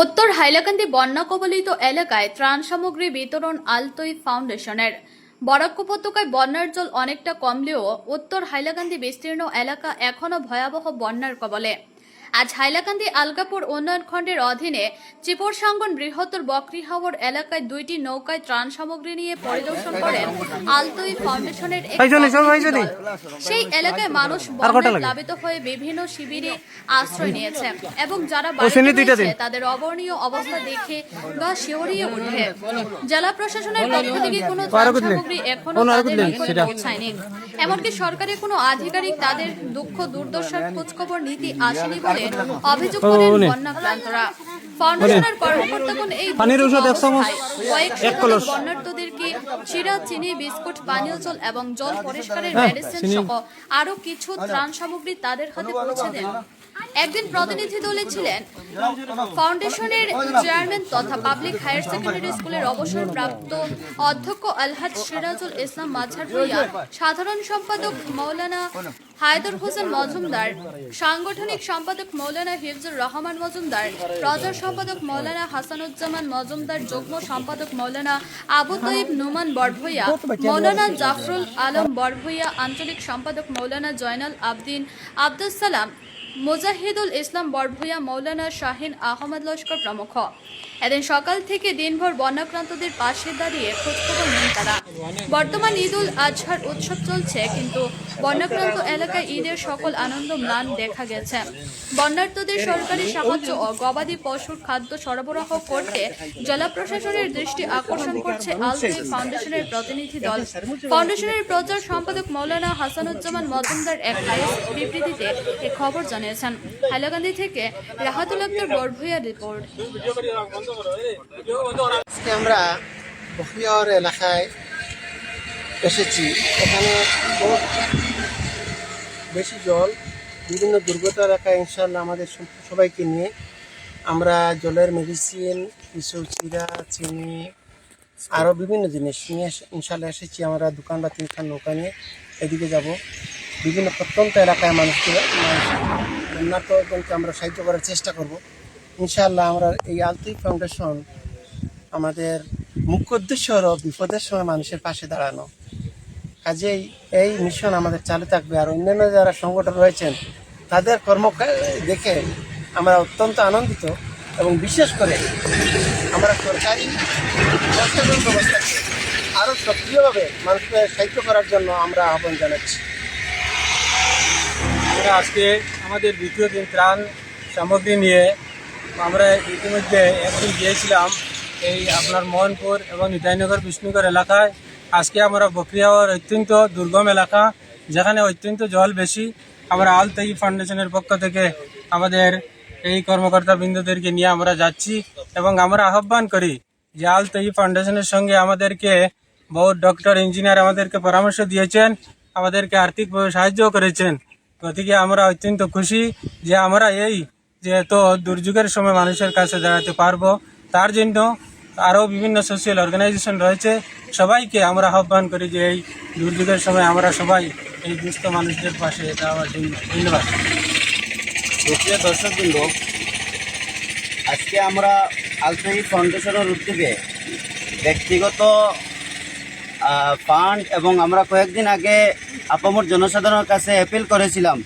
উত্তর হাইলাকান্দি বন্যা কবলিত এলাকায় ত্রাণ সামগ্রী বিতরণ আলতোই ফাউন্ডেশনের। বরাক উপত্যকায় বন্যার জল অনেকটা কমলেও উত্তর হাইলাকান্দি বিস্তীর্ণ এলাকা এখনো ভয়াবহ বন্যার কবলে। আজ হাইলাকান্দি আলগাপুর উন্নয়ন খণ্ডের অধীনে চিপরসাঙ্গন বৃহত্তর বকরিহাওর এলাকায় দুইটি নৌকায় ত্রাণ সামগ্রী নিয়ে পরিদর্শন করেন আলতোই ফাউন্ডেশনের সেই এলাকায় মানুষ বন্যায় প্লাবিত হয়ে বিভিন্ন শিবিরে আশ্রয় নিয়েছে এবং যারা বাড়িতে তাদের অবর্ণীয় অবস্থা দেখে গা শিহরিয়ে ওঠে। জেলা প্রশাসনের পক্ষ থেকে কোনো ত্রাণ সামগ্রী এখনো তাদের নিকটে পৌঁছায়নি, এমনকি সরকারের কোনো আধিকারিক তাদের দুঃখ দুর্দশার খোঁজখবর নিতে আসেনি বলে অভিযোগ করেন বন্যাক্রান্তরা। ফাউন্ডেশনের কর্মকর্তাগণ এই বন্যার্তদেরকে চিরা, চিনি, বিস্কুট, পানীয় জল এবং জল পরিষ্কারের মেডিসিন সহ আরো কিছু ত্রাণ সামগ্রী তাদের হাতে পৌঁছে দেন। একদিন প্রতিনিধি দলে ছিলেন ফাউন্ডেশনের চেয়ারম্যান তথা পাবলিক হায়ার সেকেন্ডারি স্কুলের অবসরপ্রাপ্ত অধ্যক্ষ আলহাজ সিরাজুল ইসলাম মাঝার ভূঁইয়া, সাধারণ সম্পাদক মৌলানা হায়দর হোসেন মজুমদার, সাংগঠনিক সম্পাদক মৌলানা হিফজুর রহমান মজুমদার, প্রচার সম্পাদক মৌলানা হাসানুজ্জামান মজুমদার, যুগ্ম সম্পাদক মৌলানা আবু তৈব নুমান বড়ভূঁইয়া, মৌলানা জাফরুল আলম বড়ভূঁইয়া, আঞ্চলিক সম্পাদক মৌলানা জয়নাল আবদিন আব্দুস সালাম, মুজাহিদুল ইসলাম বড়ভূঁইয়া, মৌলানা শাহিন আহমদ লস্কর প্রমুখ এদিন সকাল থেকে দিনভর বন্যাক্রান্তদের পাশে দাঁড়িয়ে খোঁজখবর নেন তারা। বর্তমান ঈদ উল আজহার উৎসব চলছে, কিন্তু বন্যাক্রান্ত এলাকায় ঈদের সকল আনন্দ ম্লান দেখা গেছে। বন্যার্তদের সরকারি সাহায্য ও গবাদি পশুর খাদ্য সরবরাহ করতে জেলা প্রশাসনের দৃষ্টি আকর্ষণ করছে আলতোই ফাউন্ডেশনের প্রতিনিধি দল। ফাউন্ডেশনের প্রচার সম্পাদক মৌলানা হাসানুজ্জামান মজুমদার এক বিবৃতিতে এ খবর জানিয়েছেন। হাইলাকান্দি থেকে রাহাতুল আক্তার বড়ভূঁইয়ার রিপোর্ট। আজকে আমরা বকরিহাওর এলাকায় এসেছি। এখানে বেশি জল, বিভিন্ন দুর্গত এলাকায় ইনশাল্লাহ আমাদের সবাইকে নিয়ে আমরা জলের মেডিসিন, কিছু চিরা, চিনি, আরও বিভিন্ন জিনিস নিয়ে ইনশাল্লাহ এসেছি। আমরা দোকান বা তিনখান নৌকা নিয়ে এদিকে যাব। বিভিন্ন প্রত্যন্ত এলাকায় মানুষকে উন্নতজনকে আমরা সাহায্য করার চেষ্টা করব ইনশাআল্লাহ। আমরা এই আলতোই ফাউন্ডেশন আমাদের মুখ্য উদ্দেশ্য হলো বিপদের সময় মানুষের পাশে দাঁড়ানো। কাজেই এই মিশন আমাদের চালু থাকবে। আর অন্যান্য যারা সংগঠন রয়েছেন তাদের কর্ম দেখে আমরা অত্যন্ত আনন্দিত এবং বিশেষ করে আমরা সরকারি ব্যবস্থাকে আরও সক্রিয়ভাবে মানুষকে সাহায্য করার জন্য আমরা আহ্বান জানাচ্ছি। আমরা আজকে আমাদের দ্বিতীয় দিন ত্রাণ সামগ্রী নিয়ে আমরা ইতিমধ্যে একদিন গিয়েছিলাম এই আপনার মোহনপুর এবং নিতাইনগর বিষ্ণুগর এলাকায়। আজকে আমরা বকরিহাওর অত্যন্ত দুর্গম এলাকা, যেখানে অত্যন্ত জল বেশি। আমরা আলতোই ফাউন্ডেশনের পক্ষ থেকে আমাদের এই কর্মকর্তা বৃন্দদেরকে নিয়ে আমরা যাচ্ছি এবং আমরা আহ্বান করি যে আলতোই ফাউন্ডেশনের সঙ্গে আমাদেরকে বহু ডক্টর, ইঞ্জিনিয়ার আমাদেরকে পরামর্শ দিয়েছেন, আমাদেরকে আর্থিকভাবে সাহায্য করেছেন। গতিকে আমরা অত্যন্ত খুশি যে আমরা এই যে এত দুর্যোগের সময় মানুষের কাছে দাঁড়াতে পারবো। তার জন্য আরও বিভিন্ন সোশ্যাল অর্গানাইজেশন রয়েছে, সবাইকে আমরা আহ্বান করি যে এই দুর্যোগের সময় আমরা সবাই এই দুস্থ মানুষদের পাশে দাঁড়াবার জন্য। ধন্যবাদ। প্রিয় দর্শকবৃন্দ, আজকে আমরা আলতোই ফাউন্ডেশনের উদ্যোগে ব্যক্তিগত ফান্ড এবং আমরা কয়েকদিন আগে আপামর জনসাধারণের কাছে অ্যাপিল করেছিলাম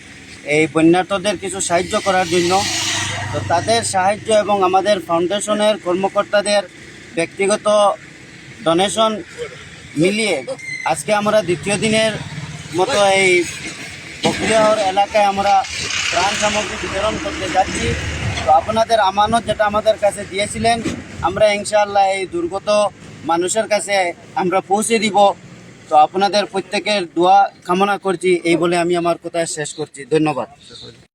এই বন্যার্তদের কিছু সাহায্য করার জন্য। তো তাদের সাহায্য এবং আমাদের ফাউন্ডেশনের কর্মকর্তাদের ব্যক্তিগত ডোনেশন মিলিয়ে আজকে আমরা দ্বিতীয় দিনের মতো এই বকরিহাওর এলাকায় আমরা ত্রাণ সামগ্রী বিতরণ করতে যাচ্ছি। তো আপনাদের আমানত যেটা আমাদের কাছে দিয়েছিলেন, আমরা ইনশাআল্লাহ এই দুর্গত মানুষের কাছে আমরা পৌঁছে দিব। তো আপনাদের প্রত্যেকের দোয়া কামনা করছি, এই বলে আমি আমার কথা শেষ করছি। ধন্যবাদ।